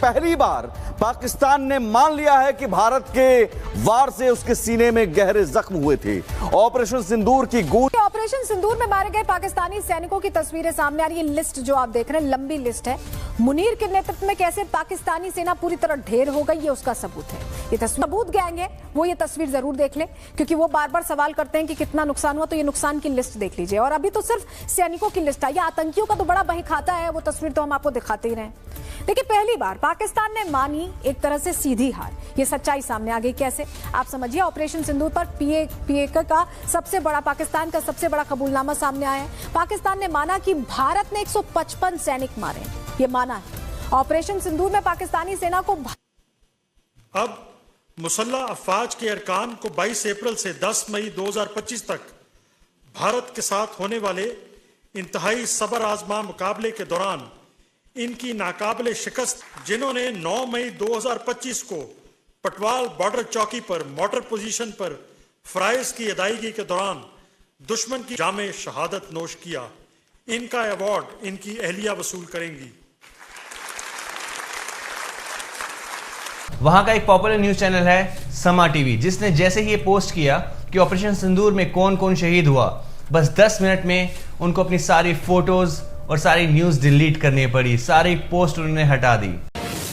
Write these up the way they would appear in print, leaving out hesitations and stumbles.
पहली बार पाकिस्तान ने मान लिया है कि भारत के वार से उसके सीने में गहरे जख्म हुए थे। ऑपरेशन सिंदूर की गूंज। ऑपरेशन सिंदूर में मारे गए पाकिस्तानी सैनिकों की तस्वीरें सामने आ रही है। लिस्ट जो आप देख रहे हैं, लंबी लिस्ट है। मुनीर के नेतृत्व में कैसे पाकिस्तानी सेना पूरी तरह ढेर हो गई, ये उसका सबूत है। ये तस्वीर सबूत गैंग है, वो ये तस्वीर जरूर देख लें, क्योंकि वो बार बार सवाल करते हैं कि कितना नुकसान हुआ, तो ये नुकसान की लिस्ट देख लीजिए। और अभी तो सिर्फ सैनिकों की लिस्ट आई, आतंकियों का तो बड़ा बही खाता है, वो तस्वीर तो हम आपको दिखाते ही रहे। देखिए, पहली बार पाकिस्तान ने मानी एक तरह से सीधी हार। ये सच्चाई सामने आ गई कैसे, आप समझिए। ऑपरेशन सिंदूर पर पीएके का सबसे बड़ा, पाकिस्तान का सबसे बड़ा कबूलनामा सामने आया है। पाकिस्तान ने माना कि भारत ने 155 सैनिक मारे, ये माना है। ऑपरेशन सिंदूर में पाकिस्तानी सेना को अब मुसल्लह अफवाज के अरकान को 22 अप्रैल से 10 मई 2025 तक भारत के साथ होने वाले इंतहाई सबर आजमा मुकाबले के दौरान इनकी नाकाबिले शिकस्त, जिन्होंने 9 मई 2025 को पटवाल बॉर्डर चौकी पर मॉर्टर पोजीशन पर फराइज की अदायगी के दौरान दुश्मन की जामे शहादत नोश किया, इनका अवार्ड इनकी अहलिया वसूल करेंगी। वहां का एक पॉपुलर न्यूज चैनल है समा टीवी, जिसने जैसे ही ये पोस्ट किया कि ऑपरेशन सिंदूर में कौन कौन शहीद हुआ, बस 10 मिनट में उनको अपनी सारी फोटोज और सारी न्यूज डिलीट करनी पड़ी, सारी पोस्ट उन्होंने हटा दी।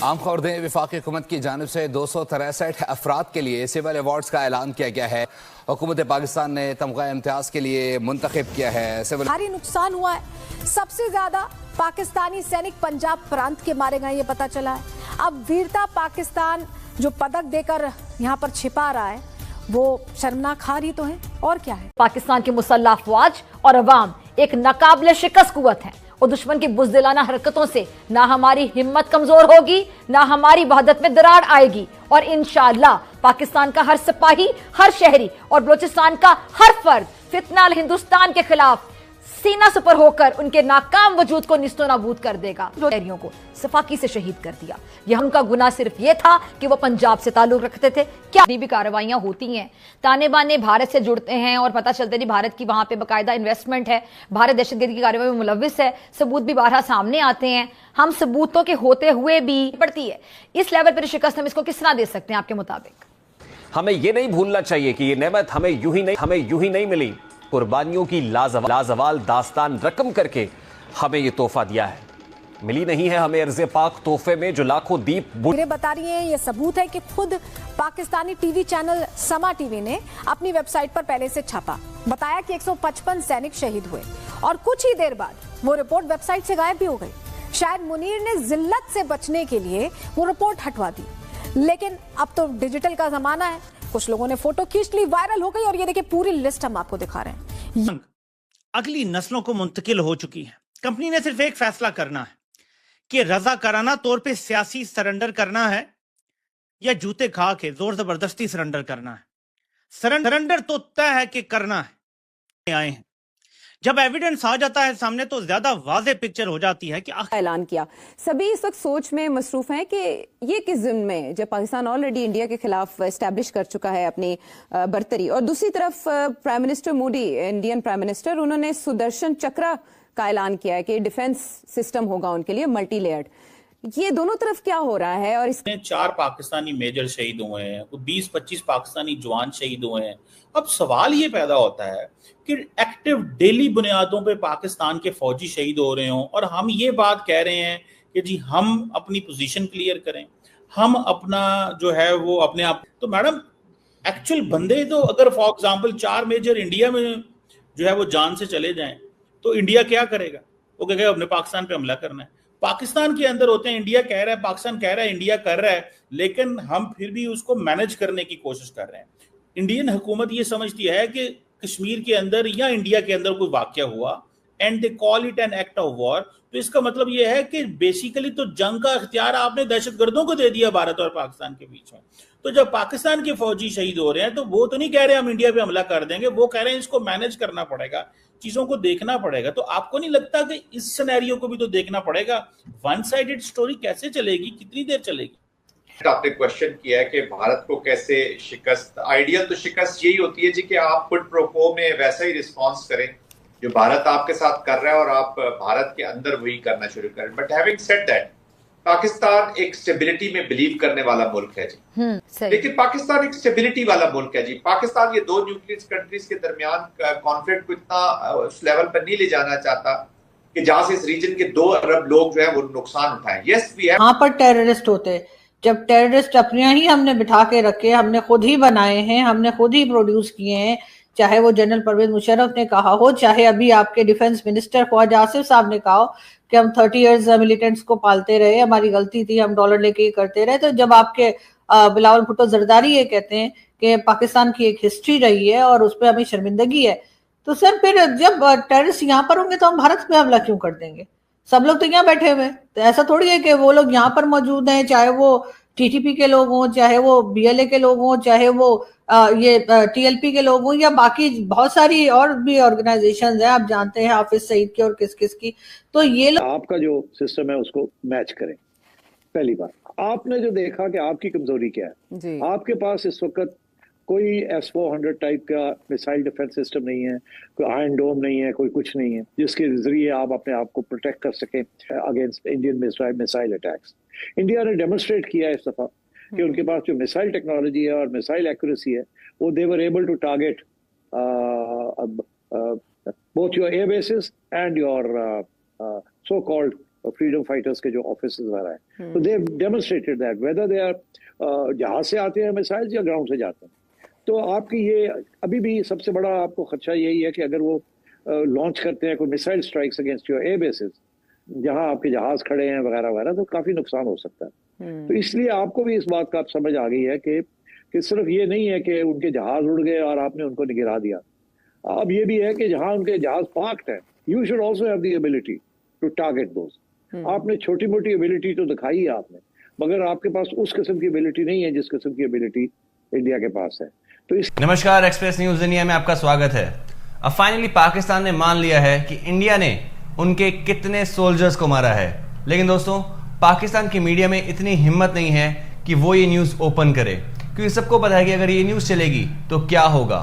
आम खबर दें, वफाकी हुकूमत की जानिब से 263 अफराद के लिए सिविल अवार्ड्स का ऐलान किया गया है। हुकूमत पाकिस्तान ने तमगा इम्तियाज के लिए मुंतखब किया है। सिविल भारी नुकसान हुआ है। सबसे ज्यादा पाकिस्तानी सैनिक पंजाब प्रांत के मारे गए, ये पता चला है। अब वीरता पाकिस्तान जो पदक देकर यहाँ पर छिपा रहा है, वो शर्मनाक हार ही तो है, और क्या है। पाकिस्तान की मुसल्लह अफवाज और अवाम एक नाकाबिले शिकस्त कुव्वत है, और दुश्मन की बुज़दिलाना हरकतों से ना हमारी हिम्मत कमजोर होगी, ना हमारी वहदत में दरार आएगी। और इंशाअल्लाह पाकिस्तान का हर सिपाही, हर शहरी और बलोचिस्तान का हर फर्द फितनाल हिंदुस्तान के खिलाफ सीना सुपर होकर उनके नाकाम वजूद को निस्तो नाबूद कर देगा। शहरियों को सफाकी से शहीद कर दिया। यह उनका गुनाह सिर्फ ये था कि वो पंजाब से ताल्लुक रखते थे। क्या भी कार्रवाइयां होती हैं, ताने बाने भारत से जुड़ते हैं और पता चलता है भारत की वहां पे बाकायदा इन्वेस्टमेंट है, भारत दहशतगर्दी की कार्रवाई में मुलविस है, सबूत भी बारहा सामने आते हैं। हम सबूतों के होते हुए भी पड़ती है इस लेवल पर शिकस्त, हम इसको किस तरह दे सकते हैं आपके मुताबिक? हमें ये नहीं भूलना चाहिए कि ये नेमत हमें यूं ही नहीं मिली। कुर्बानियों की लाजवाल दास्तान रकम करके हमें ये तोहफा दिया है, मिली नहीं है हमें अर्ज़े पाक तोहफे में जो लाखों दीप बता रही हैं। ये सबूत है कि खुद पाकिस्तानी टीवी चैनल समा टीवी ने अपनी वेबसाइट पर पहले से छापा, बताया कि 155 सैनिक शहीद हुए, और कुछ ही देर बाद वो रिपोर्ट वेबसाइट से गायब भी हो गई। शायद मुनीर ने जिल्लत से बचने के लिए वो रिपोर्ट हटवा दी, लेकिन अब तो डिजिटल का जमाना है, कुछ लोगों ने फोटो खींच ली, वायरल हो गई, और ये देखिए पूरी लिस्ट हम आपको दिखा रहे हैं। अगली नस्लों को मुंतकिल हो चुकी है। कंपनी ने सिर्फ एक फैसला करना है कि रजाकाराना तौर पे सियासी सरेंडर करना है या जूते खा के जोर जबरदस्ती सरेंडर करना है। सरेंडर तो तय है कि करना है। आए हैं, जब एविडेंस आ जाता है सामने तो ज्यादा वाज़ेह पिक्चर हो जाती है कि ऐलान किया। सभी इस वक्त सोच में मसरूफ हैं कि ये किस ज़िम्न में, जब पाकिस्तान ऑलरेडी इंडिया के खिलाफ एस्टैब्लिश कर चुका है अपनी बरतरी, और दूसरी तरफ prime minister Modi, Indian prime minister, उन्होंने सुदर्शन चक्र का ऐलान किया है कि डिफेंस सिस्टम होगा उनके लिए मल्टी लेयर्ड। ये दोनों तरफ क्या हो रहा है? और इसमें 4 पाकिस्तानी मेजर शहीद हुए हैं, 20-25 पाकिस्तानी जवान शहीद हुए हैं। अब सवाल ये पैदा होता है कि एक्टिव डेली बुनियादों पे पाकिस्तान के फौजी शहीद हो रहे हों, और हम ये बात कह रहे हैं कि जी हम अपनी पोजीशन क्लियर करें, हम अपना जो है वो अपने आप। तो मैडम एक्चुअल बंदे तो अगर फॉर एग्जांपल 4 मेजर इंडिया में जो है वो जान से चले जाएं, तो इंडिया क्या करेगा? वो कहेगा अपने पाकिस्तान पे हमला करना है। पाकिस्तान के अंदर होते हैं, इंडिया कह रहा है, पाकिस्तान कह रहा है, इंडिया कर रहा है, लेकिन हम फिर भी उसको मैनेज करने की कोशिश कर रहे हैं। इंडियन हुकूमत ये समझती है कि कश्मीर के अंदर या इंडिया के अंदर कोई वाकया हुआ and they call it an act of war, तो इसका मतलब ये है कि बेसिकली तो जंग का इख्तियार आपने दहशतगर्दों को दे दिया भारत और पाकिस्तान के बीच में। तो जब पाकिस्तान के फौजी शहीद हो रहे हैं तो वो तो नहीं कह रहे हम इंडिया पे हमला कर देंगे, वो कह रहे हैं इसको मैनेज करना पड़ेगा, चीजों को देखना पड़ेगा। तो आपको नहीं लगता कि इस सिनेरियो को भी तो देखना पड़ेगा? वन साइडेड स्टोरी कैसे चलेगी, कितनी देर चलेगी? आपने क्वेश्चन किया है कि भारत को कैसे शिकस्त, आइडियल तो शिकस्त यही होती है जी कि आप पुट प्रोको में वैसा ही रिस्पॉन्स करें जो भारत आपके साथ कर रहा है और आप भारत के अंदर वही करना शुरू करें। But having said that, Pakistan एक स्टेबिलिटी में बिलीव करने वाला मुल्क है जी। सही। लेकिन पाकिस्तान एक स्टेबिलिटी वाला मुल्क है जी। पाकिस्तान ये दो न्यूक्लियर कंट्रीज के दरमियान कॉन्फ्लिक्ट को इतना उस लेवल पर नहीं ले जाना चाहता कि जहां से इस रीजन के 2 अरब लोग जो है वो नुकसान उठाएं। यस वी यहाँ पर टेररिस्ट होते, जब टेररिस्ट अपने ही हमने बिठा के रखे, हमने खुद ही बनाए हैं, हमने खुद ही प्रोड्यूस किए हैं, चाहे वो जनरल परवेज मुशर्रफ ने कहा हो, चाहे अभी आपके डिफेंस मिनिस्टर ख्वाजा आसिफ साहब ने कहा हो कि हम 30 इयर्स मिलिटेंट्स को पालते रहे, हमारी गलती थी, हम डॉलर लेके ही करते रहे। तो जब आपके बिलावल भुट्टो जरदारी ये कहते हैं कि पाकिस्तान की एक हिस्ट्री रही है और उस पर हमें शर्मिंदगी है, तो सर फिर जब टेररिस्ट यहाँ पर होंगे तो हम भारत पे हमला क्यों कर देंगे? सब लोग तो यहाँ बैठे हुए हैं, तो ऐसा थोड़ी है कि वो लोग यहाँ पर मौजूद हैं, चाहे वो टीटीपी के लोग हों, चाहे वो बीएलए के लोग हों, चाहे वो ये टीएलपी के लोग हों, या बाकी बहुत सारी और भी ऑर्गेनाइजेशंस हैं, आप जानते हैं हाफिज सईद की और किस किस की। तो ये लोग आपका जो सिस्टम है उसको मैच करें। पहली बात, आपने जो देखा कि आपकी कमजोरी क्या है, आपके पास इस वक्त कोई S-400 टाइप का मिसाइल डिफेंस सिस्टम नहीं है, कोई आयरन डोम नहीं है, कोई कुछ नहीं है जिसके जरिए आप अपने आप को प्रोटेक्ट कर सकें against Indian missile attacks. India ने डेमोन्स्ट्रेट किया है इस दफा कि उनके पास जो मिसाइल टेक्नोलॉजी है और मिसाइल एक्यूरेसी है, वो they were able to target both your air bases and your so called freedom fighters के जो ऑफिस वगैरह है। तो they demonstrated that whether they are जहाज से आते हैं मिसाइल्स या ग्राउंड से जाते हैं। तो आपकी ये अभी भी सबसे बड़ा आपको खदशा यही है कि अगर वो लॉन्च करते हैं कोई missile strikes against your air basis जहां आपके जहाज खड़े हैं वगैरह वगैरह, तो काफी नुकसान हो सकता है। तो इसलिए आपको भी इस बात का समझ आ गई है कि सिर्फ ये नहीं है कि उनके जहाज उड़ गए और आपने उनको गिरा दिया। अब ये भी है कि जहां उनके जहाज पार्क्ड है, you should also have the ability to target those. आपने छोटी मोटी एबिलिटी तो दिखाई है आपने, मगर आपके पास उस किस्म की एबिलिटी नहीं है जिस किस्म की एबिलिटी इंडिया के पास है। तो नमस्कार, एक्सप्रेस न्यूज दुनिया में आपका स्वागत है। अब फाइनली पाकिस्तान ने मान लिया है कि इंडिया ने उनके कितने सोल्जर्स को मारा है। लेकिन दोस्तों, पाकिस्तान की मीडिया में इतनी हिम्मत नहीं है कि वो ये न्यूज ओपन करे, क्योंकि सबको पता है कि अगर ये न्यूज चलेगी तो क्या होगा।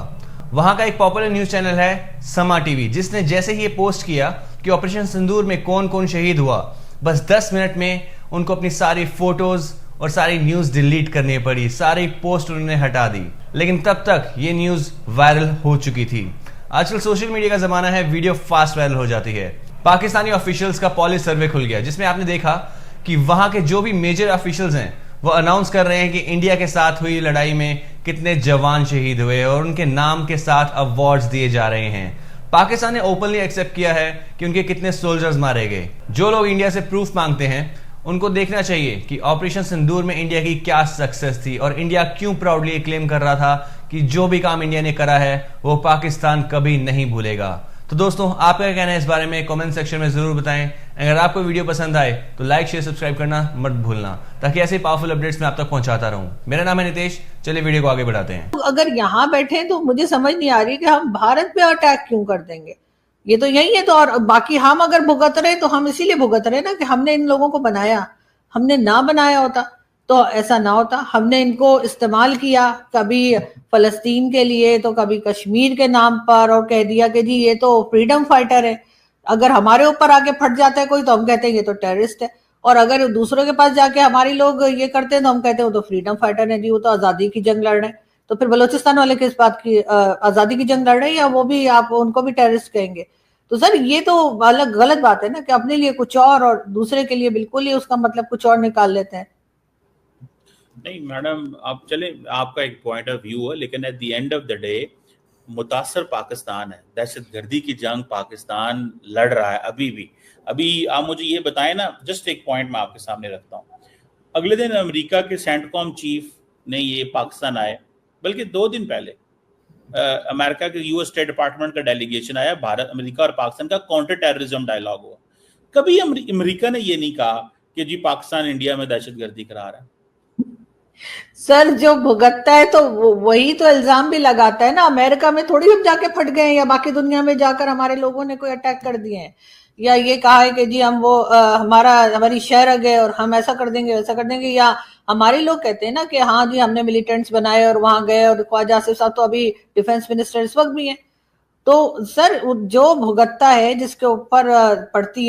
वहां का एक पॉपुलर न्यूज चैनल है समा टीवी, जिसने जैसे ही ये पोस्ट किया कि ऑपरेशन सिंदूर में कौन कौन शहीद हुआ, बस 10 मिनट में उनको अपनी सारी फोटोज और सारी न्यूज डिलीट करनी पड़ी, सारी पोस्ट उन्होंने हटा दी। लेकिन तब तक ये न्यूज वायरल हो चुकी थी। आजकल सोशल मीडिया का जमाना है, वीडियो फास्ट वायरल हो जाती है। पाकिस्तानी ऑफिशियल्स का पॉलिस सर्वे खुल गया, जिसमें आपने देखा कि वहां के जो भी मेजर ऑफिशियल्स हैं वो अनाउंस कर रहे हैं कि इंडिया के साथ हुई लड़ाई में कितने जवान शहीद हुए और उनके नाम के साथ अवार्ड्स दिए जा रहे हैं। पाकिस्तान ने ओपनली एक्सेप्ट किया है कि उनके कितने सोल्जर्स मारे गए। जो लोग इंडिया से प्रूफ मांगते हैं उनको देखना चाहिए कि ऑपरेशन सिंदूर में इंडिया की क्या सक्सेस थी और इंडिया क्यों प्राउडली क्लेम कर रहा था कि जो भी काम इंडिया ने करा है वो पाकिस्तान कभी नहीं भूलेगा। तो दोस्तों, आपका क्या कहना है इस बारे में कमेंट सेक्शन में जरूर बताएं। अगर आपको वीडियो पसंद आए तो लाइक शेयर सब्सक्राइब करना मत भूलना, ताकि ऐसे पावरफुल अपडेट्स मैं आप तक पहुंचाता रहूं। मेरा नाम है नितेश, चलिए वीडियो को आगे बढ़ाते हैं। अगर यहाँ बैठे तो मुझे समझ नहीं आ रही कि हम भारत पे अटैक क्यों कर देंगे, ये तो यही है। तो और बाकी हम अगर भुगत रहे तो हम इसीलिए भुगत रहे ना कि हमने इन लोगों को बनाया। हमने ना बनाया होता तो ऐसा ना होता। हमने इनको इस्तेमाल किया, कभी फलस्तीन के लिए तो कभी कश्मीर के नाम पर, और कह दिया कि जी ये तो फ्रीडम फाइटर है। अगर हमारे ऊपर आके फट जाता है कोई तो हम कहते हैं ये तो टेररिस्ट है, और अगर दूसरों के पास जाके हमारे लोग ये करते हैं तो हम कहते हैं वो तो फ्रीडम फाइटर है जी, वो तो आजादी की जंग लड़ रहे हैं। तो फिर बलोचिस्तान वाले किस बात की आजादी की जंग लड़ रहे हैं, या वो भी आप उनको भी टेररिस्ट कहेंगे? तो सर ये तो अलग गलत बात है ना कि अपने लिए कुछ और दूसरे के लिए बिल्कुल ही उसका मतलब कुछ और निकाल लेते हैं। नहीं मैडम, आप चले, आपका एक पॉइंट ऑफ व्यू है, लेकिन at the end of the day मुतासर पाकिस्तान है। दहशतगर्दी की जंग पाकिस्तान लड़ रहा है अभी भी। अभी आप मुझे ये बताएं ना, जस्ट एक पॉइंट मैं आपके सामने रखता हूँ। अगले दिन अमेरिका के सेंटकॉम चीफ ने ये पाकिस्तान आए, बल्कि 2 दिन पहले अमेरिका के यूएस स्टेट डिपार्टमेंट का डेलीगेशन आया, भारत अमेरिका और पाकिस्तान का काउंटर टेररिज्म डायलॉग हुआ। कभी अमेरिका ने ये नहीं कहा कि जी पाकिस्तान इंडिया में दहशतगर्दी करा रहा है। सर जो भुगतता है तो वही तो इल्जाम भी लगाता है ना। अमेरिका में थोड़ी हम जाके फट गए हैं, या बाकी दुनिया में जाकर हमारे लोगों ने कोई अटैक कर दिए हैं, या ये कहा है कि जी हम वो हमारी शहर गए और हम ऐसा कर देंगे वैसा कर देंगे। या हमारे लोग कहते हैं ना कि हाँ जी हमने मिलिटेंट्स बनाए और वहां गए, और ख्वाजा आसिफ साहब तो अभी डिफेंस मिनिस्टर इस वक्त भी हैं। तो सर जो भुगतता है, जिसके ऊपर पड़ती है